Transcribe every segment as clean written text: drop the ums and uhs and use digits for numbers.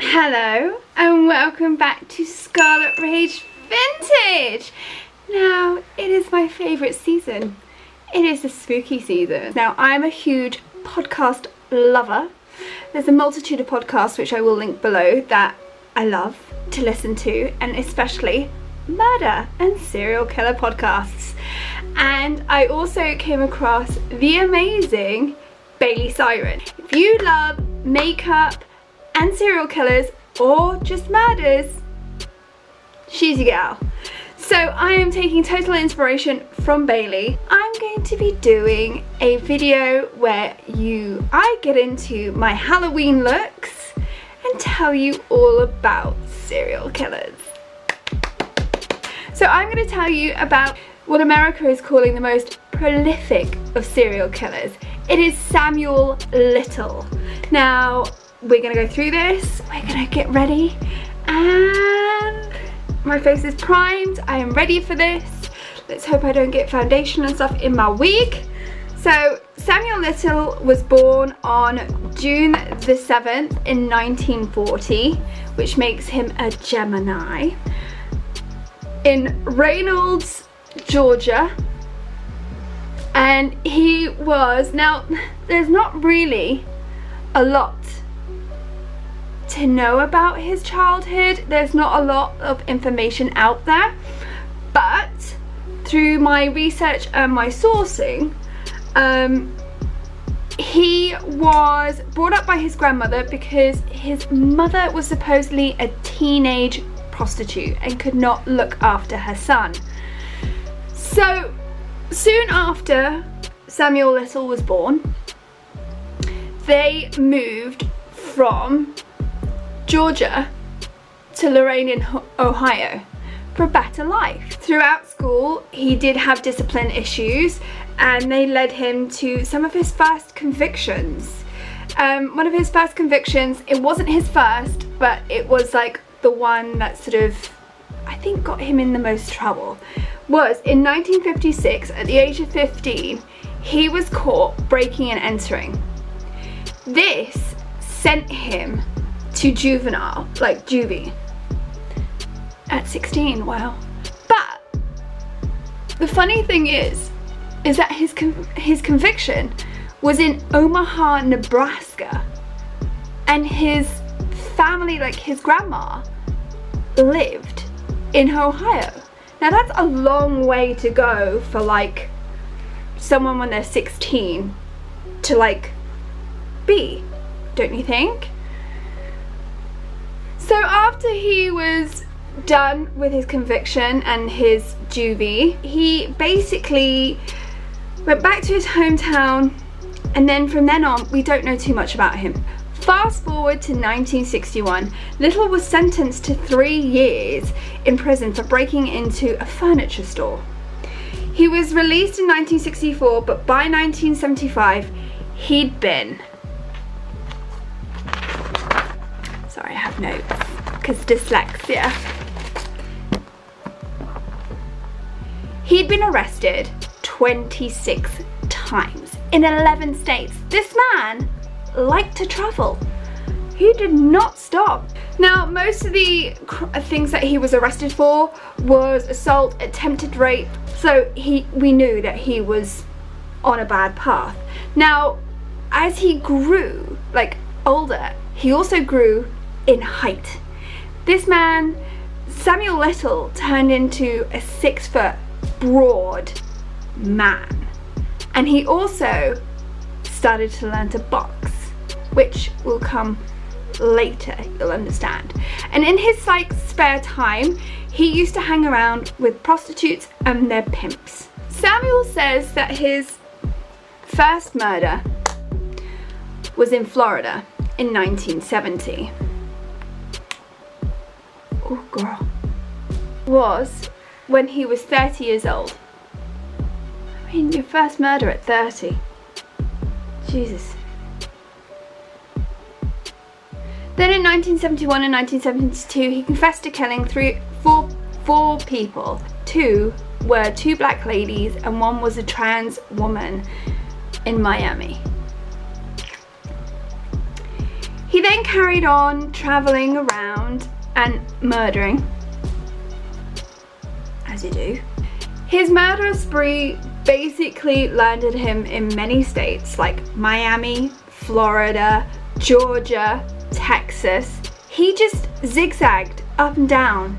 Hello and welcome back to Scarlet Rage Vintage. Now, it is my favourite season. It is the spooky season. Now, I'm a huge podcast lover. There's a multitude of podcasts which I will link below that I love to listen to, and especially murder and serial killer podcasts. And I also came across the amazing Bailey Sarian. If you love makeup and serial killers or just murders, she's your gal. So I am taking total inspiration from Bailey. I'm going to be doing a video where I get into my Halloween looks and tell you all about serial killers. So I'm going to tell you about what America is calling the most prolific of serial killers. It is Samuel Little. Now, we're gonna go through this, we're gonna get ready, and my face is primed. I am ready for this. Let's hope I don't get foundation and stuff in my wig. So Samuel Little was born on June the 7th in 1940, which makes him a Gemini, in Reynolds, Georgia. And he was, now there's not really a lot to know about his childhood. There's not a lot of information out there, but through my research and my sourcing, he was brought up by his grandmother because his mother was supposedly a teenage prostitute and could not look after her son. So soon after Samuel Little was born, they moved from Georgia to Lorain in Ohio for a better life. Throughout school, he did have discipline issues, and they led him to some of his first convictions. One of his first convictions, it wasn't his first, but it was like the one that sort of, I think, got him in the most trouble, was in 1956, at the age of 15, he was caught breaking and entering. This sent him to juvenile, like juvie, at 16, wow. But the funny thing is that his conviction was in Omaha, Nebraska, and his family, like his grandma, lived in Ohio. Now that's a long way to go for like someone when they're 16 to like be, don't you think? So after he was done with his conviction and his juvie, he basically went back to his hometown, and then from then on, we don't know too much about him. Fast forward to 1961, Little was sentenced to 3 years in prison for breaking into a furniture store. He was released in 1964, but by 1975, he'd been, sorry, I have notes, because dyslexia. He'd been arrested 26 times in 11 states. This man liked to travel. He did not stop. Now, most of the things that he was arrested for was assault, attempted rape, so we knew that he was on a bad path. Now, as he grew, like, older, he also grew in height. This man, Samuel Little, turned into a 6-foot broad man, and he also started to learn to box, which will come later, you'll understand. And in his like spare time, he used to hang around with prostitutes and their pimps. Samuel says that his first murder was in Florida in 1970. Oh girl. Was when he was 30 years old. I mean, your first murder at 30. Jesus. Then in 1971 and 1972, he confessed to killing four people. 2 were 2 black ladies and 1 was a trans woman in Miami. He then carried on traveling around and murdering, as you do. His murder spree basically landed him in many states like Miami, Florida, Georgia, Texas. He just zigzagged up and down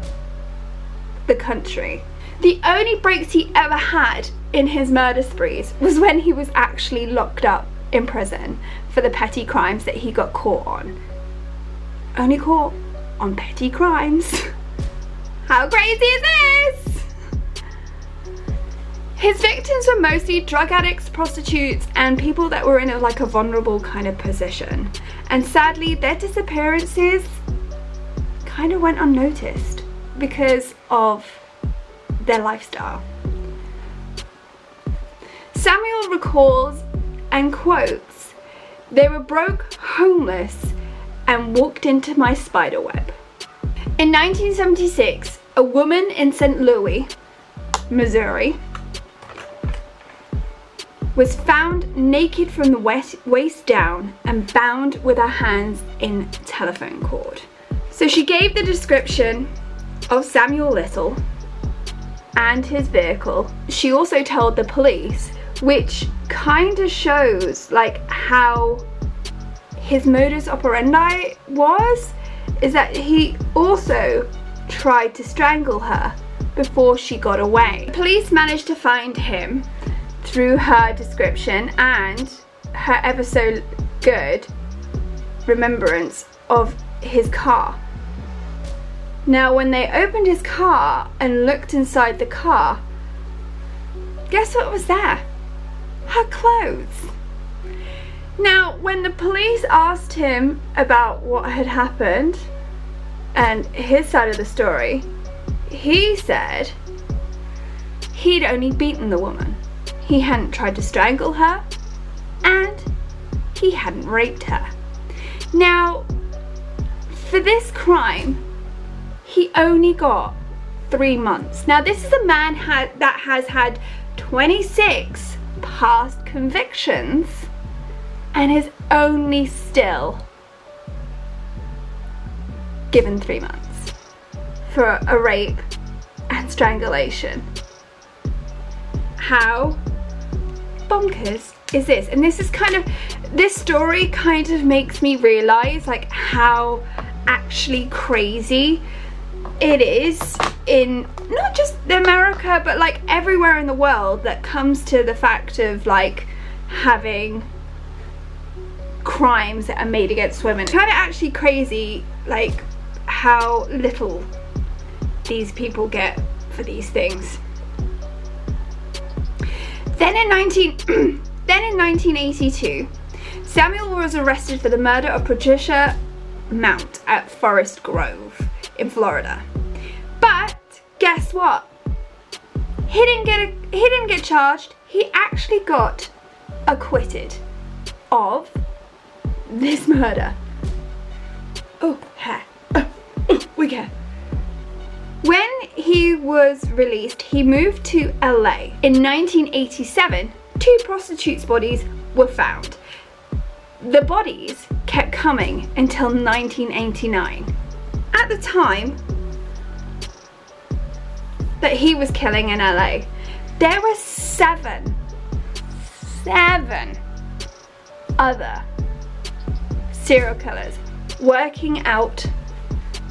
the country. The only breaks he ever had in his murder sprees was when he was actually locked up in prison for the petty crimes that he got caught on. Only caught on petty crimes. How crazy is this? His victims were mostly drug addicts, prostitutes, and people that were in a vulnerable kind of position. And sadly, their disappearances kind of went unnoticed because of their lifestyle. Samuel recalls and quotes, "They were broke, homeless, and walked into my spider web." In 1976, a woman in St. Louis, Missouri, was found naked from the waist down and bound with her hands in telephone cord. So she gave the description of Samuel Little and his vehicle. She also told the police, which kind of shows how his modus operandi is that he also tried to strangle her before she got away. The police managed to find him through her description and her ever so good remembrance of his car. Now, when they opened his car and looked inside the car, guess what was there? Her clothes. Now, when the police asked him about what had happened and his side of the story, he said he'd only beaten the woman. He hadn't tried to strangle her, and he hadn't raped her. Now, for this crime, he only got 3 months. Now, this is a man that has had 26 past convictions and is only still given 3 months for a rape and strangulation. How bonkers is this? And this story kind of makes me realize how actually crazy it is in not just America but everywhere in the world that comes to the fact of having crimes that are made against women. It's kind of actually crazy how little these people get for these things. Then in 1982, Samuel was arrested for the murder of Patricia Mount at Forest Grove in Florida. But guess what? He didn't get charged. He actually got acquitted of this murder. We can. When he was released, he moved to LA. In 1987, 2 prostitutes' bodies were found. The bodies kept coming until 1989. At the time that he was killing in LA, there were 7 other serial killers working out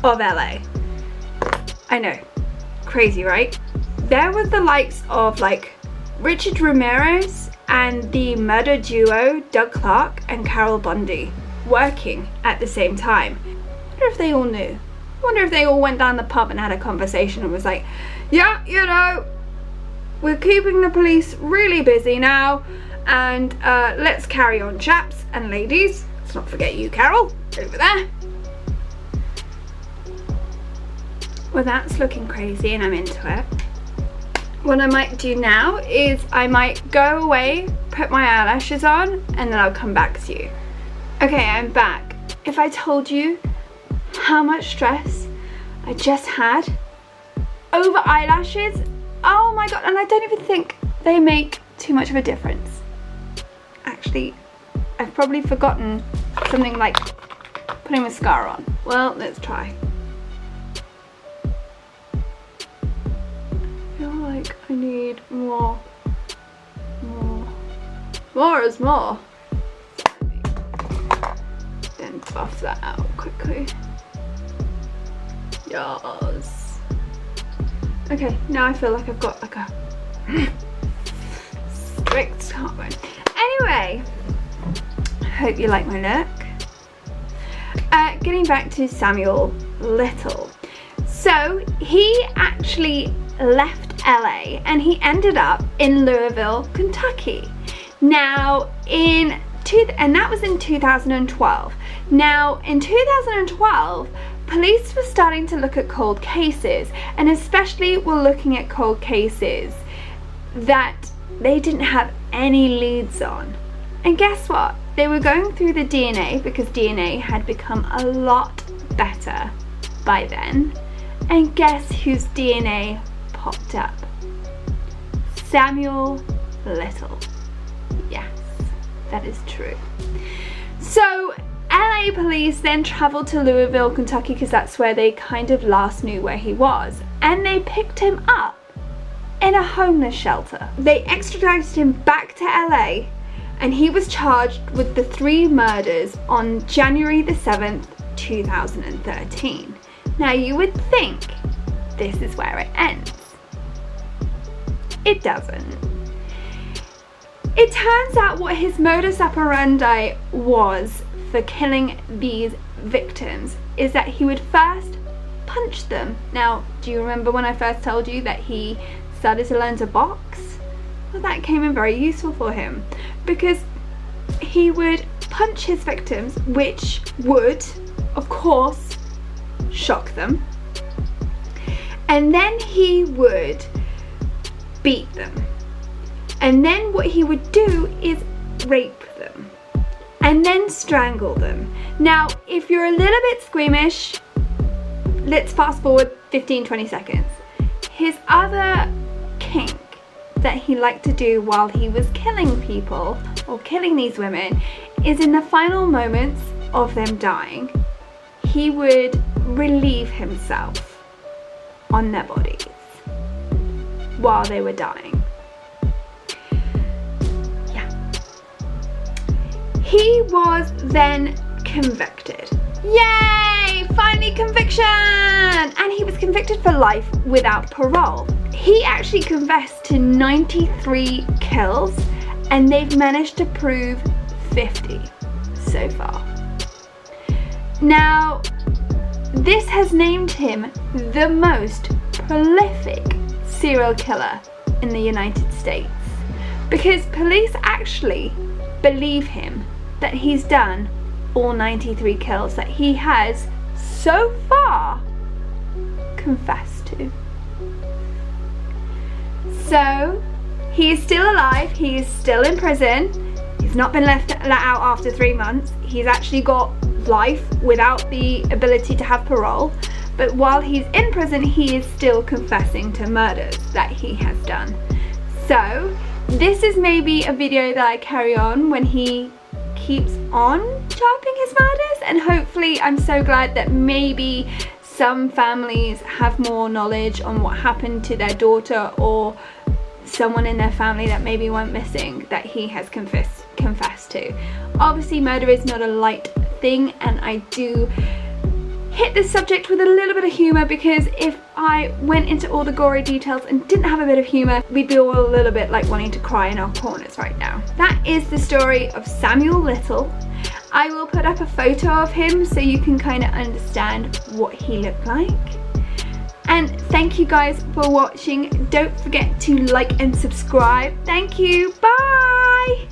of LA. I know, crazy, right? There was the likes of Richard Ramirez and the murder duo Doug Clark and Carol Bundy working at the same time. I wonder if they all knew. I wonder if they all went down the pub and had a conversation and was like, yeah, we're keeping the police really busy now, and let's carry on, chaps and ladies. Let's not forget you, Carol, over there. Well, that's looking crazy and I'm into it. What I might do now is I might go away, put my eyelashes on, and then I'll come back to you. Okay, I'm back. If I told you how much stress I just had over eyelashes, oh my god, and I don't even think they make too much of a difference. Actually, I've probably forgotten something like putting mascara on. Well, let's try. I feel like I need more. More is more. Then buff that out quickly. Yes. Okay, now I feel like I've got like a strict heartburn. Anyway, hope you like my look. Getting back to Samuel Little. So he actually left LA and he ended up in Louisville, Kentucky. Now and that was in 2012. Now in 2012, police were starting to look at cold cases, and especially were looking at cold cases that they didn't have any leads on. And guess what? They were going through the DNA because DNA had become a lot better by then. And guess whose DNA popped up? Samuel Little. Yes, that is true. So LA police then traveled to Louisville, Kentucky, because that's where they kind of last knew where he was. And they picked him up in a homeless shelter. They extradited him back to LA, and he was charged with the 3 murders on January the 7th, 2013. Now you would think this is where it ends. It doesn't. It turns out what his modus operandi was for killing these victims is that he would first punch them. Now, do you remember when I first told you that he started to learn to box? Well, that came in very useful for him because he would punch his victims, which would, of course, shock them. And then he would beat them. And then what he would do is rape them and then strangle them. Now, if you're a little bit squeamish, let's fast forward 15-20 seconds. His other kink that he liked to do while he was killing people or killing these women is in the final moments of them dying, he would relieve himself on their bodies while they were dying. He was then convicted. Yay! Finally conviction! And he was convicted for life without parole. He actually confessed to 93 kills, and they've managed to prove 50 so far. Now, this has named him the most prolific serial killer in the United States, because police actually believe him that he's done all 93 kills that he has so far confessed to. So he is still alive, he is still in prison, he's not been let out after 3 months, he's actually got life without the ability to have parole, but while he's in prison he is still confessing to murders that he has done. So this is maybe a video that I carry on when he keeps on chopping his murders, and hopefully I'm so glad that maybe some families have more knowledge on what happened to their daughter or someone in their family that maybe went missing that he has confessed to. Obviously murder is not a light thing, and I do hit this subject with a little bit of humour, because if I went into all the gory details and didn't have a bit of humour, we'd be all a little bit like wanting to cry in our corners right now. That is the story of Samuel Little. I will put up a photo of him so you can kind of understand what he looked like. And thank you guys for watching. Don't forget to like and subscribe. Thank you. Bye.